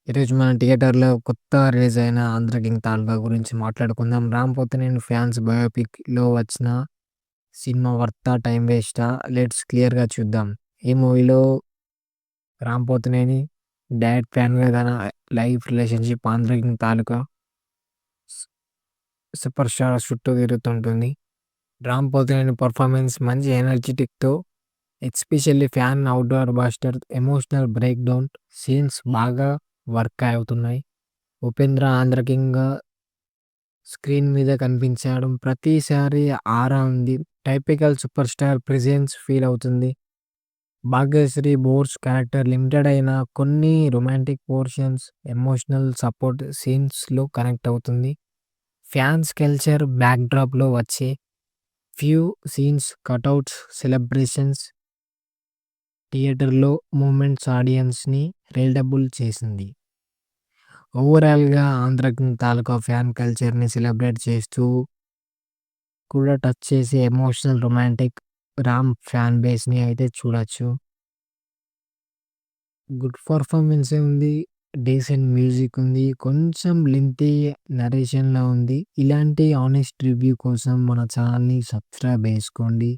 ఈరోజు మనం థియేటర్‌లో కొత్తగా రిలీజ్ అయిన 'ఆంధ్ర కింగ్ తాలూకా' గురించి మాట్లాడుకుందాం. 'రామ్ పోతినేని' ఫ్యాన్స్ బయోపిక్‌లో వచ్చిన సినిమా వర్తా? టైమ్ వేస్టా? లెట్స్ క్లియర్‌గా చూద్దాం. ఈ మూవీలో రామ్ పోతినేని డైరెక్ట్ ఫ్యాన్‌గా తన life relationship 'Andhra king Taluka' super star చుట్టూ తిరుగుతుంటుంది. రామ్ పోతినేని పర్ఫార్మెన్స్ మంచి ఎనర్జిటిక్‌తో especially fan outdoor buster emotional break down scenes బాగా వర్క్ అవుతున్నాయి. ఉపేంద్ర 'ఆంధ్ర కింగ్‌గా' స్క్రీన్ మీద కనిపించడం ప్రతిసారి ఆరా ఉంది. Typical super star presence feel అవుతుంది. భాగ్యశ్రీ బోర్స్ క్యారెక్టర్ లిమిటెడ్ అయినా కొన్ని రొమాంటిక్ పోర్షన్స్, ఎమోషనల్ సపోర్ట్ సీన్స్‌లో కనెక్ట్ అవుతుంది. ఫ్యాన్స్ కల్చర్ బ్యాక్‌డ్రాప్‌లో వచ్చే ఫ్యూ సీన్స్, కటౌట్స్, సెలబ్రేషన్స్, థియేటర్‌లో మూవ్‌మెంట్స్ ఆడియన్స్‌ని రిలేటబుల్ చేసింది. ఓవరాల్‌గా 'ఆంధ్ర కింగ్ తాలూకా' ఫ్యాన్ కల్చర్‌ని సెలబ్రేట్ చేస్తూ కూడా టచ్ చేసే ఎమోషనల్, రొమాంటిక్ రామ్ ఫ్యాన్ బేస్‌ని అయితే చూడొచ్చు. గుడ్ పర్ఫార్మెన్సే ఉంది. డీసెంట్ మ్యూజిక్ ఉంది. కొంచెం లెంతీ నరేషన్‌లా ఉంది. ఇలాంటి హానెస్ట్ రివ్యూ కోసం మన ఛానెల్‌ని సబ్స్క్రైబ్ చేసుకోండి.